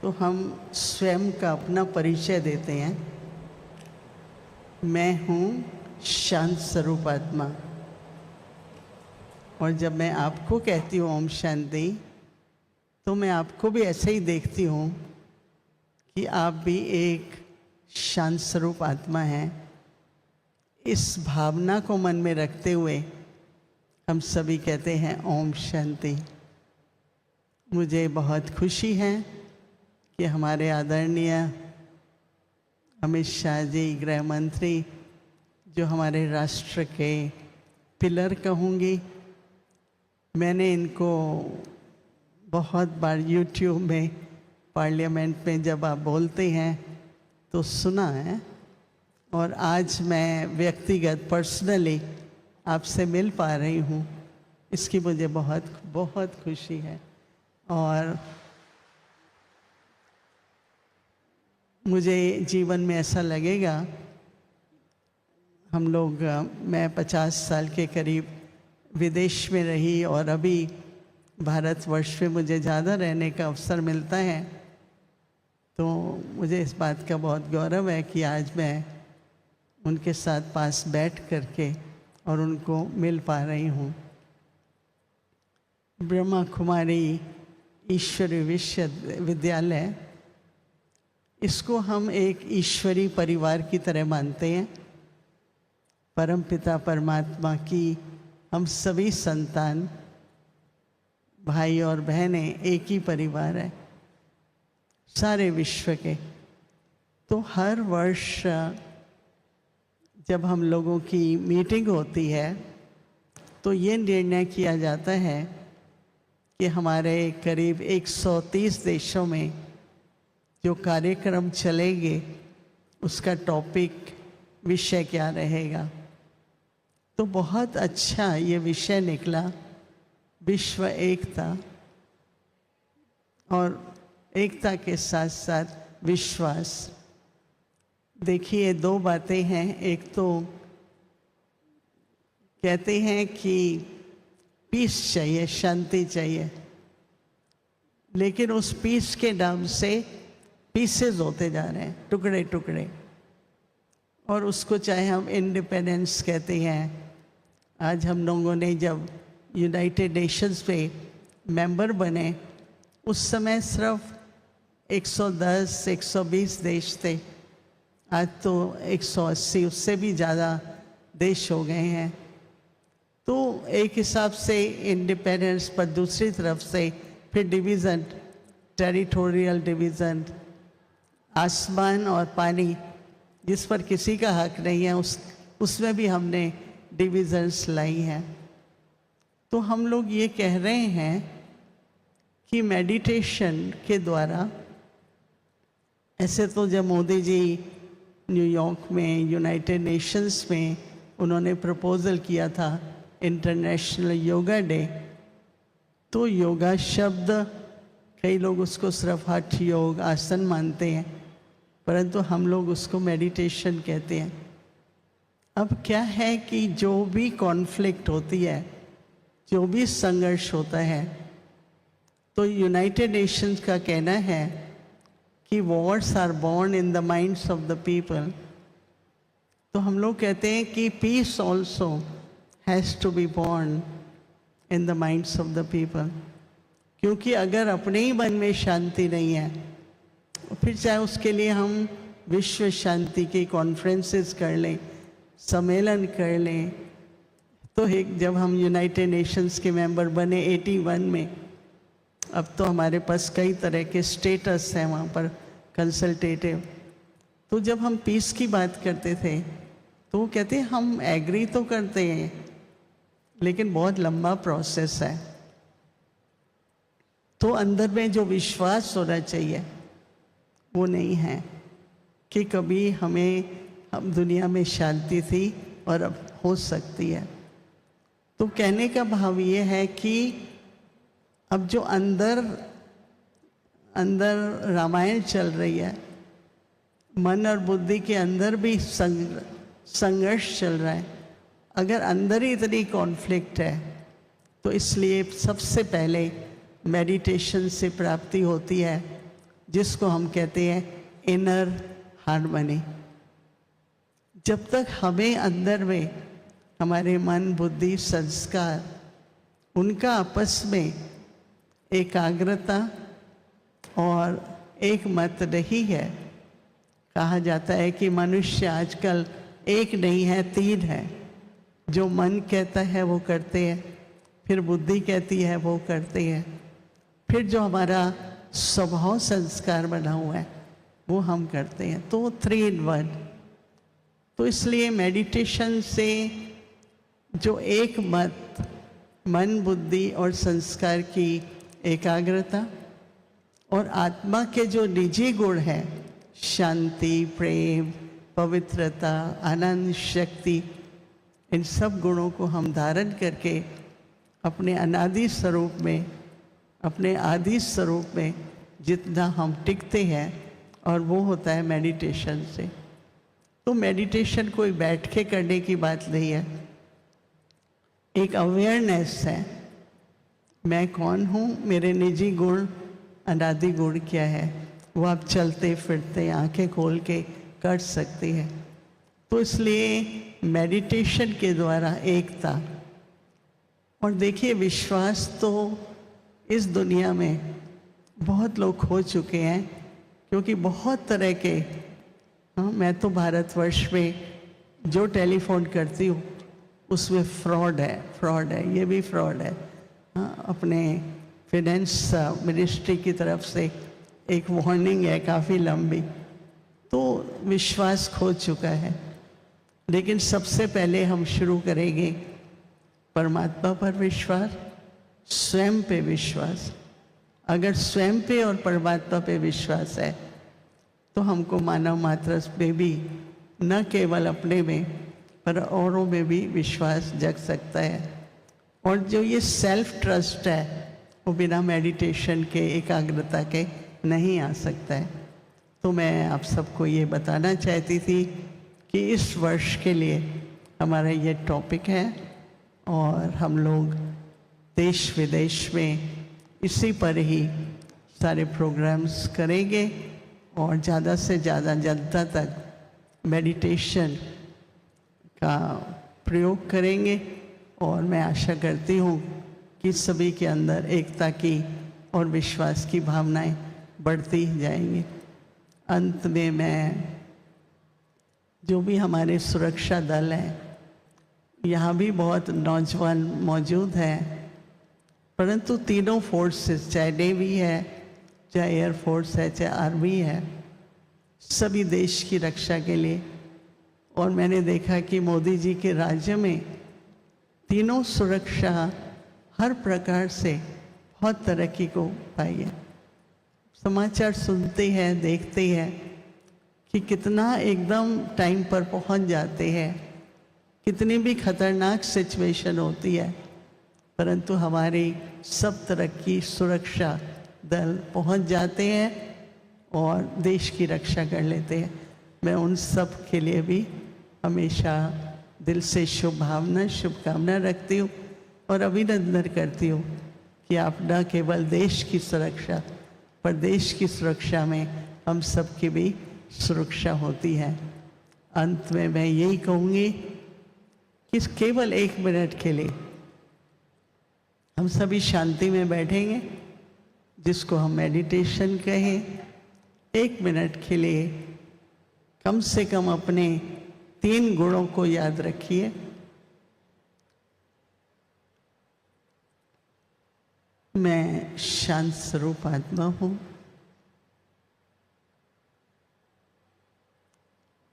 तो हम स्वयं का अपना परिचय देते हैं। मैं हूँ शांत स्वरूप आत्मा। और जब मैं आपको कहती हूँ ओम शांति, तो मैं आपको भी ऐसे ही देखती हूँ कि आप भी एक शांत स्वरूप आत्मा हैं। इस भावना को मन में रखते हुए हम सभी कहते हैं ओम शांति। मुझे बहुत खुशी है कि हमारे आदरणीय अमित शाह जी, गृह मंत्री, जो हमारे राष्ट्र के पिलर कहूँगी, मैंने इनको बहुत बार यूट्यूब में, पार्लियामेंट में जब आप बोलते हैं तो सुना है। और आज मैं व्यक्तिगत पर्सनली आपसे मिल पा रही हूँ, इसकी मुझे बहुत बहुत खुशी है। और मुझे जीवन में ऐसा लगेगा, हम लोग, मैं 50 साल के करीब विदेश में रही और अभी भारतवर्ष में मुझे ज़्यादा रहने का अवसर मिलता है, तो मुझे इस बात का बहुत गौरव है कि आज मैं उनके साथ पास बैठ करके और उनको मिल पा रही हूँ। ब्रह्मा कुमारी ईश्वरीय विश्वविद्यालय, इसको हम एक ईश्वरीय परिवार की तरह मानते हैं। परमपिता परमात्मा की हम सभी संतान, भाई और बहनें एक ही परिवार है सारे विश्व के। तो हर वर्ष जब हम लोगों की मीटिंग होती है तो ये निर्णय किया जाता है कि हमारे करीब 130 देशों में जो कार्यक्रम चलेंगे उसका टॉपिक, विषय क्या रहेगा। तो बहुत अच्छा ये विषय निकला, विश्व एकता, और एकता के साथ साथ विश्वास। देखिए, दो बातें हैं। एक तो कहते हैं कि पीस चाहिए, शांति चाहिए, लेकिन उस पीस के नाम से पीसेस होते जा रहे हैं, टुकड़े टुकड़े। और उसको चाहे हम इंडिपेंडेंस कहते हैं। आज हम लोगों ने जब यूनाइटेड नेशंस पे मेंबर बने, उस समय सिर्फ 110 120 देश थे। आज तो 180, उससे भी ज़्यादा देश हो गए हैं। तो एक हिसाब से इंडिपेंडेंस, पर दूसरी तरफ से फिर डिवीज़न, टेरिटोरियल डिवीज़न, आसमान और पानी जिस पर किसी का हक नहीं है, उसमें भी हमने डिविजन्स लाई हैं। तो हम लोग ये कह रहे हैं कि मेडिटेशन के द्वारा, ऐसे तो जब मोदी जी न्यूयॉर्क में यूनाइटेड नेशंस में उन्होंने प्रपोजल किया था इंटरनेशनल योगा डे, तो योगा शब्द कई लोग उसको सिर्फ हठ योग, आसन मानते हैं, परंतु हम लोग उसको मेडिटेशन कहते हैं। अब क्या है कि जो भी कॉन्फ्लिक्ट होती है, जो भी संघर्ष होता है, तो यूनाइटेड नेशंस का कहना है कि wars are born in the minds of the people. तो हम लोग कहते हैं कि peace also has to be born in the minds of the people. क्योंकि अगर अपने ही मन में शांति नहीं है, फिर चाहे उसके लिए हम विश्व शांति की कॉन्फ्रेंसेस कर लें, सम्मेलन कर लें। तो एक जब हम यूनाइटेड नेशंस के मेंबर बने 81 में, अब तो हमारे पास कई तरह के स्टेटस हैं वहाँ पर कंसल्टेटिव। तो जब हम पीस की बात करते थे तो वो कहते हैं हम एग्री तो करते हैं, लेकिन बहुत लंबा प्रोसेस है। तो अंदर में जो विश्वास होना चाहिए वो नहीं है कि कभी हम दुनिया में शांति थी और अब हो सकती है। तो कहने का भाव ये है कि अब जो अंदर रामायण चल रही है, मन और बुद्धि के अंदर भी संघर्ष चल रहा है। अगर अंदर ही इतनी कॉन्फ्लिक्ट है, तो इसलिए सबसे पहले मेडिटेशन से प्राप्ति होती है जिसको हम कहते हैं इनर हार्मनी। जब तक हमें अंदर में हमारे मन, बुद्धि, संस्कार, उनका आपस में एकाग्रता और एक मत नहीं है। कहा जाता है कि मनुष्य आजकल एक नहीं है, तीन है। जो मन कहता है वो करते हैं, फिर बुद्धि कहती है वो करते हैं, फिर जो हमारा स्वभाव संस्कार बना हुआ है वो हम करते हैं। तो 3 in 1। तो इसलिए मेडिटेशन से जो एक मत, मन, बुद्धि और संस्कार की एकाग्रता और आत्मा के जो निजी गुण हैं, शांति, प्रेम, पवित्रता, आनंद, शक्ति, इन सब गुणों को हम धारण करके अपने अनादि स्वरूप में, अपने आदि स्वरूप में जितना हम टिकते हैं, और वो होता है मेडिटेशन से। तो मेडिटेशन कोई बैठ के करने की बात नहीं है, एक अवेयरनेस है। मैं कौन हूँ, मेरे निजी गुण, अनादि गुण क्या है, वो आप चलते फिरते आंखें खोल के कर सकते हैं। तो इसलिए मेडिटेशन के द्वारा एकता। और देखिए, विश्वास तो इस दुनिया में बहुत लोग खो चुके हैं, क्योंकि बहुत तरह के, मैं तो भारतवर्ष में जो टेलीफोन करती हूँ उसमें फ्रॉड है, ये भी फ्रॉड है। अपने फिनेंस मिनिस्ट्री की तरफ से एक वार्निंग है काफ़ी लंबी। तो विश्वास खो चुका है। लेकिन सबसे पहले हम शुरू करेंगे परमात्मा पर विश्वास, स्वयं पे विश्वास। अगर स्वयं पे और परमात्मा पे विश्वास है तो हमको मानव मात्र में भी, न केवल अपने में पर औरों में भी विश्वास जग सकता है। और जो ये सेल्फ ट्रस्ट है वो बिना मेडिटेशन के, एकाग्रता के नहीं आ सकता है। तो मैं आप सबको ये बताना चाहती थी कि इस वर्ष के लिए हमारा ये टॉपिक है, और हम लोग देश विदेश में इसी पर ही सारे प्रोग्राम्स करेंगे और ज़्यादा से ज़्यादा जनता तक मेडिटेशन का प्रयोग करेंगे। और मैं आशा करती हूँ कि सभी के अंदर एकता की और विश्वास की भावनाएं बढ़ती जाएंगी। अंत में मैं, जो भी हमारे सुरक्षा दल हैं, यहाँ भी बहुत नौजवान मौजूद हैं, परंतु तीनों फोर्सेस, चाहे नेवी है, चाहे एयरफोर्स है, चाहे आर्मी है, सभी देश की रक्षा के लिए। और मैंने देखा कि मोदी जी के राज्य में तीनों सुरक्षा हर प्रकार से बहुत तरक्की को पाई है। समाचार सुनते हैं, देखते हैं कि कितना एकदम टाइम पर पहुंच जाते हैं, कितनी भी खतरनाक सिचुएशन होती है, परंतु हमारी सब तरह की सुरक्षा दल पहुंच जाते हैं और देश की रक्षा कर लेते हैं। मैं उन सब के लिए भी हमेशा दिल से शुभकामना रखती हूँ और अभिनंदन करती हूँ कि आप न केवल देश की सुरक्षा, पर देश की सुरक्षा में हम सब की भी सुरक्षा होती है। अंत में मैं यही कहूँगी कि केवल 1 मिनट के लिए हम सभी शांति में बैठेंगे, जिसको हम मेडिटेशन कहें। 1 मिनट के लिए कम से कम अपने 3 गुणों को याद रखिए। मैं शांत स्वरूप आत्मा हूँ,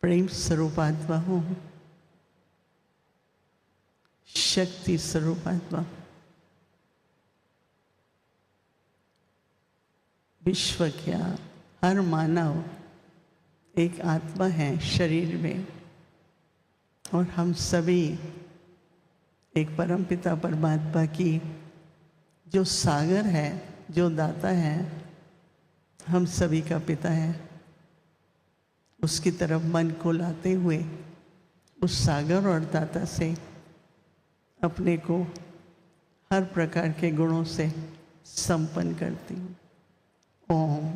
प्रेम स्वरूप आत्मा हूँ, शक्ति स्वरूप आत्मा। विश्व क्या, हर मानव एक आत्मा है शरीर में, और हम सभी एक परमपिता परमात्मा की जो सागर है, जो दाता है, हम सभी का पिता है। उसकी तरफ मन को लाते हुए उस सागर और दाता से अपने को हर प्रकार के गुणों से संपन्न करती हूँ। ओम